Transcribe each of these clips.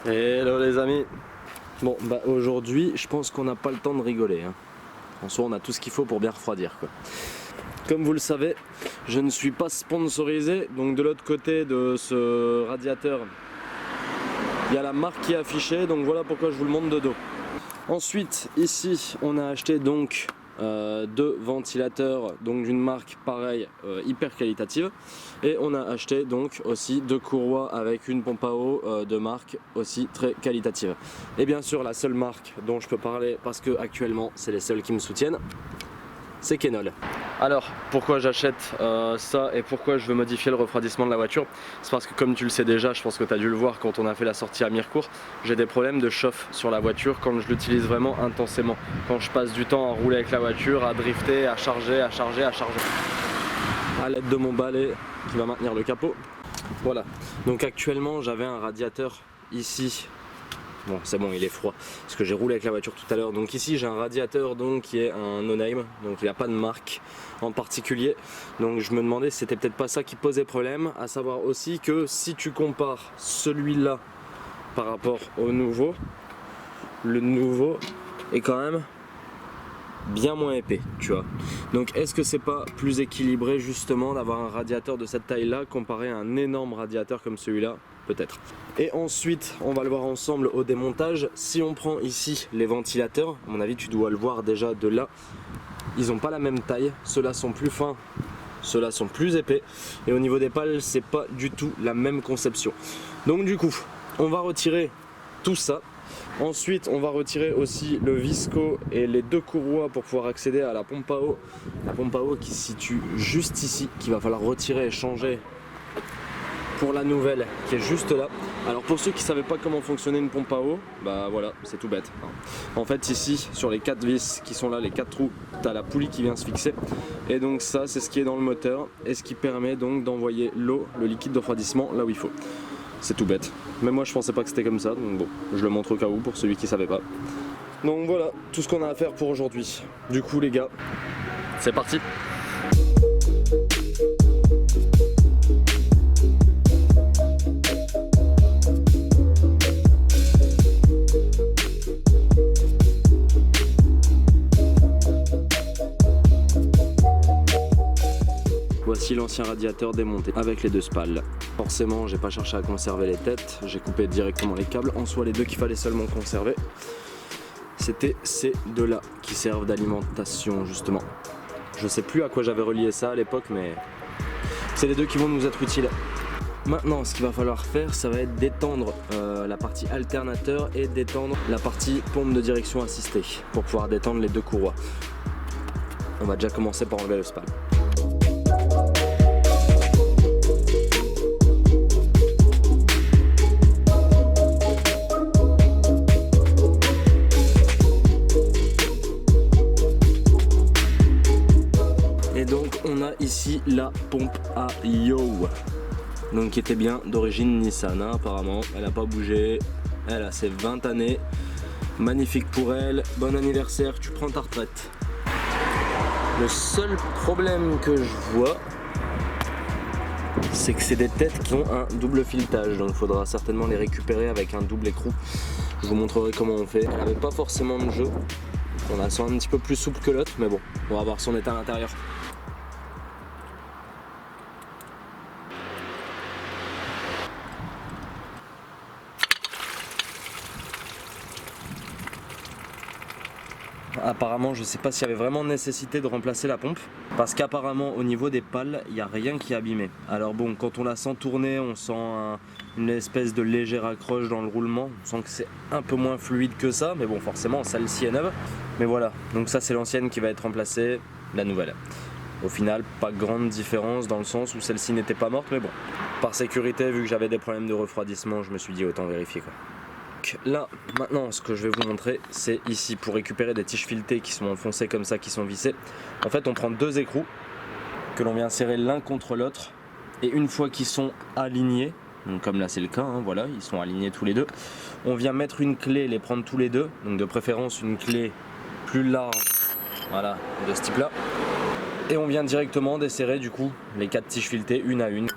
Hello les amis. Bon bah aujourd'hui je pense qu'on n'a pas le temps de rigoler hein. En soi on a tout ce qu'il faut pour bien refroidir quoi. Comme vous le savez, je ne suis pas sponsorisé, donc de l'autre côté de ce radiateur il y a la marque qui est affichée, donc voilà pourquoi je vous le montre de dos. Ensuite ici on a acheté donc deux ventilateurs donc d'une marque pareille hyper qualitative, et on a acheté donc aussi deux courroies avec une pompe à eau de marque aussi très qualitative. Et bien sûr la seule marque dont je peux parler parce que actuellement c'est les seuls qui me soutiennent, c'est Kenol. Alors pourquoi j'achète ça et pourquoi je veux modifier le refroidissement de la voiture? C'est parce que comme tu le sais déjà, je pense que tu as dû le voir quand on a fait la sortie à Mirecourt, j'ai des problèmes de chauffe sur la voiture quand je l'utilise vraiment intensément. Quand je passe du temps à rouler avec la voiture, à drifter, à charger, à charger, à charger. À l'aide de mon balai qui va maintenir le capot. Voilà, donc actuellement j'avais un radiateur ici. Bon c'est bon, il est froid parce que j'ai roulé avec la voiture tout à l'heure. Donc ici j'ai un radiateur donc qui est un no-name, donc il n'y a pas de marque en particulier. Donc je me demandais si c'était peut-être pas ça qui posait problème. À savoir aussi que si tu compares celui-là par rapport au nouveau, le nouveau est quand même bien moins épais, tu vois. Donc est-ce que c'est pas plus équilibré justement d'avoir un radiateur de cette taille là comparé à un énorme radiateur comme celui-là? Peut-être. Et ensuite on va le voir ensemble au démontage. Si on prend ici les ventilateurs, à mon avis tu dois le voir déjà de là, ils n'ont pas la même taille, ceux-là sont plus fins, ceux-là sont plus épais, et au niveau des pales c'est pas du tout la même conception. Donc du coup on va retirer tout ça. Ensuite on va retirer aussi le visco et les deux courroies pour pouvoir accéder à la pompe à eau. La pompe à eau qui se situe juste ici, qu'il va falloir retirer et changer pour la nouvelle qui est juste là. Alors pour ceux qui ne savaient pas comment fonctionnait une pompe à eau, bah voilà, c'est tout bête. En fait ici sur les 4 vis qui sont là, les 4 trous, tu as la poulie qui vient se fixer, et donc ça c'est ce qui est dans le moteur et ce qui permet donc d'envoyer l'eau, le liquide de refroidissement là où il faut. C'est tout bête, mais moi je pensais pas que c'était comme ça, donc bon, je le montre au cas où pour celui qui savait pas. Donc voilà tout ce qu'on a à faire pour aujourd'hui. Du coup les gars, c'est parti. Voici l'ancien radiateur démonté avec les deux spales. Forcément j'ai pas cherché à conserver les têtes, j'ai coupé directement les câbles. En soi les deux qu'il fallait seulement conserver, c'était ces deux là qui servent d'alimentation justement. Je sais plus à quoi j'avais relié ça à l'époque, mais c'est les deux qui vont nous être utiles. Maintenant ce qu'il va falloir faire, ça va être d'étendre la partie alternateur et d'étendre la partie pompe de direction assistée pour pouvoir détendre les deux courroies. On va déjà commencer par enlever le spal. On a ici la pompe à eau, donc qui était bien d'origine Nissan hein, apparemment, elle n'a pas bougé, elle a ses 20 années, magnifique pour elle, bon anniversaire, tu prends ta retraite. Le seul problème que je vois, c'est que c'est des têtes qui ont un double filetage, donc il faudra certainement les récupérer avec un double écrou. Je vous montrerai comment on fait, elle n'avait pas forcément de jeu, on la sent un petit peu plus souple que l'autre, mais bon, on va voir son état à l'intérieur. Apparemment je sais pas s'il y avait vraiment nécessité de remplacer la pompe, parce qu'apparemment au niveau des pales il n'y a rien qui est abîmé. Alors bon, quand on la sent tourner, on sent une espèce de légère accroche dans le roulement, on sent que c'est un peu moins fluide que ça, mais bon forcément celle-ci est neuve. Mais voilà, donc ça c'est l'ancienne qui va être remplacée, la nouvelle. Au final pas grande différence dans le sens où celle-ci n'était pas morte, mais bon, par sécurité vu que j'avais des problèmes de refroidissement, je me suis dit autant vérifier quoi. Là maintenant ce que je vais vous montrer, c'est ici pour récupérer des tiges filetées qui sont enfoncées comme ça, qui sont vissées. En fait on prend deux écrous que l'on vient serrer l'un contre l'autre, et une fois qu'ils sont alignés, donc comme là c'est le cas hein, voilà, ils sont alignés tous les deux, on vient mettre une clé, les prendre tous les deux, donc de préférence une clé plus large, voilà, de ce type là, et on vient directement desserrer du coup les 4 tiges filetées une à une.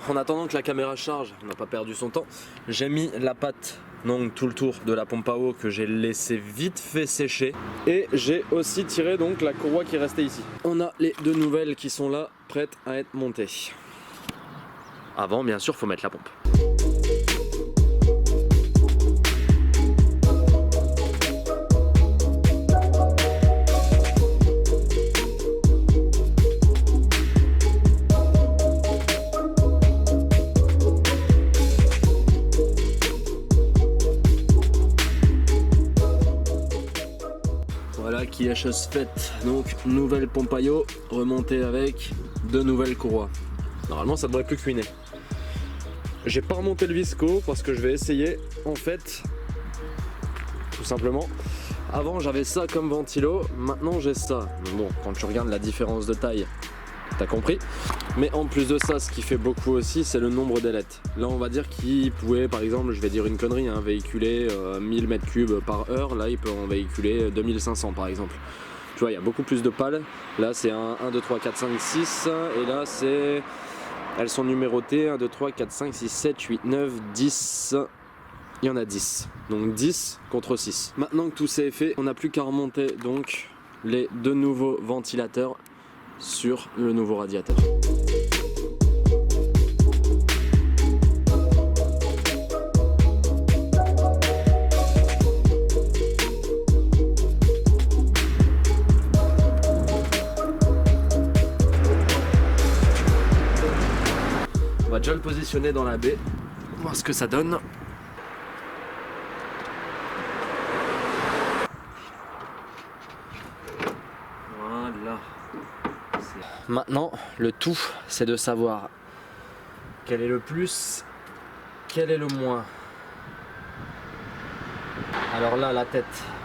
En attendant que la caméra charge, on n'a pas perdu son temps, j'ai mis la pâte donc tout le tour de la pompe à eau que j'ai laissé vite fait sécher et j'ai aussi tiré donc la courroie qui restait ici. On a les deux nouvelles qui sont là, prêtes à être montées. Avant bien sûr faut mettre la pompe. Voilà qui est chose faite, donc nouvelle pompe à eau remontée avec deux nouvelles courroies. Normalement ça devrait plus couiner. J'ai pas remonté le visco parce que je vais essayer en fait, tout simplement. Avant j'avais ça comme ventilo, maintenant j'ai ça. Bon, quand tu regardes la différence de taille, t'as compris. Mais en plus de ça, ce qui fait beaucoup aussi, c'est le nombre d'ailettes. Là on va dire qu'il pouvait, par exemple, je vais dire une connerie, hein, véhiculer 1000 m3 par heure. Là il peut en véhiculer 2500 par exemple. Tu vois, il y a beaucoup plus de pales. Là c'est un 1, 2, 3, 4, 5, 6. Et là c'est... Elles sont numérotées 1, 2, 3, 4, 5, 6, 7, 8, 9, 10. Il y en a 10. Donc 10 contre 6. Maintenant que tout c'est fait, on n'a plus qu'à remonter donc les deux nouveaux ventilateurs sur le nouveau radiateur. On va déjà le positionner dans la baie, voir ce que ça donne. Voilà. Maintenant, le tout, c'est de savoir quel est le plus, quel est le moins. Alors là, la tête,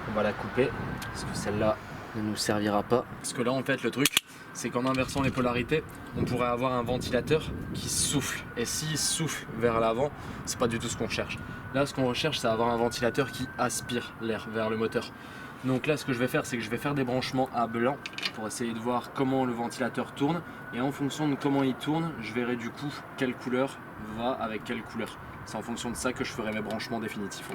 on va la couper, parce que celle-là ne nous servira pas. Parce que là, en fait, le truc, c'est qu'en inversant les polarités, on pourrait avoir un ventilateur qui souffle. Et s'il souffle vers l'avant, c'est pas du tout ce qu'on cherche. Là, ce qu'on recherche, c'est avoir un ventilateur qui aspire l'air vers le moteur. Donc là, ce que je vais faire, c'est que je vais faire des branchements à blanc pour essayer de voir comment le ventilateur tourne. Et en fonction de comment il tourne, je verrai du coup quelle couleur va avec quelle couleur. C'est en fonction de ça que je ferai mes branchements définitifs.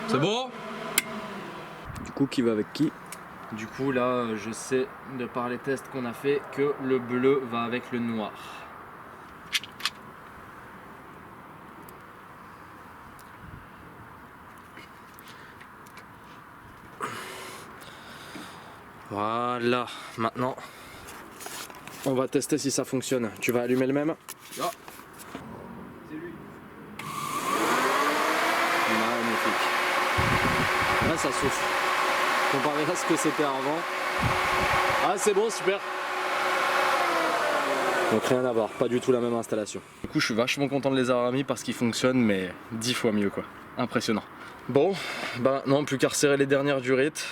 C'est bon? Du coup, qui va avec qui? Du coup, là, je sais de par les tests qu'on a fait que le bleu va avec le noir. Voilà, maintenant, on va tester si ça fonctionne. Tu vas allumer le même? Ah. C'est lui. Magnifique. Là, ça souffle. Comparé à ce que c'était avant. Ah, c'est bon, super. Donc rien à voir, pas du tout la même installation. Du coup, je suis vachement content de les avoir mis parce qu'ils fonctionnent, mais 10 fois mieux, quoi. Impressionnant. Bon, bah non, plus qu'à resserrer les dernières durites,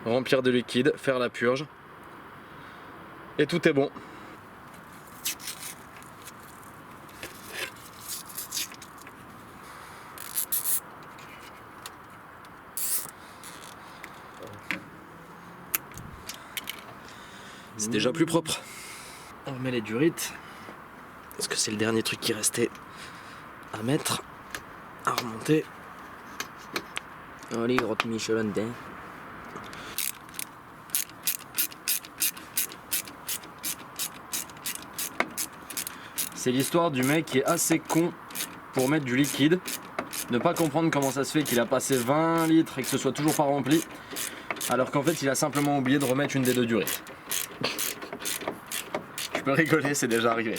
remplir de liquide, faire la purge. Et tout est bon. C'est déjà plus propre. On remet les durites, parce que c'est le dernier truc qui restait à mettre, à remonter. Allez, grotte Michelin dedans. C'est l'histoire du mec qui est assez con pour mettre du liquide, ne pas comprendre comment ça se fait qu'il a passé 20 litres et que ce soit toujours pas rempli, alors qu'en fait il a simplement oublié de remettre une des deux durites. Je peux rigoler, c'est déjà arrivé.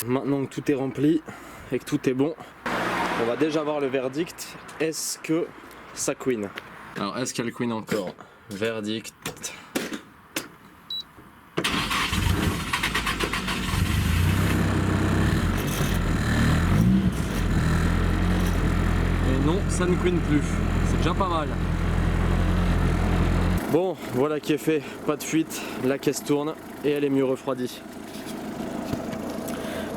Maintenant que tout est rempli et que tout est bon, on va déjà voir le verdict. Est-ce que ça couine? Alors est-ce qu'elle couine encore? Verdict. Et non, ça ne couine plus. C'est déjà pas mal. Bon, voilà qui est fait. Pas de fuite. La caisse tourne et elle est mieux refroidie.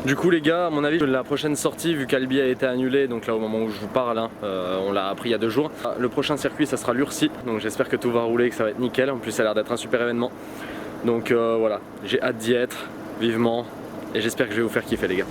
Du coup les gars, à mon avis la prochaine sortie, vu qu'Albi a été annulé, donc là au moment où je vous parle, hein, on l'a appris il y a 2 jours, le prochain circuit ça sera l'Urcy, donc j'espère que tout va rouler, que ça va être nickel, en plus ça a l'air d'être un super événement. Donc voilà, j'ai hâte d'y être, vivement, et j'espère que je vais vous faire kiffer les gars.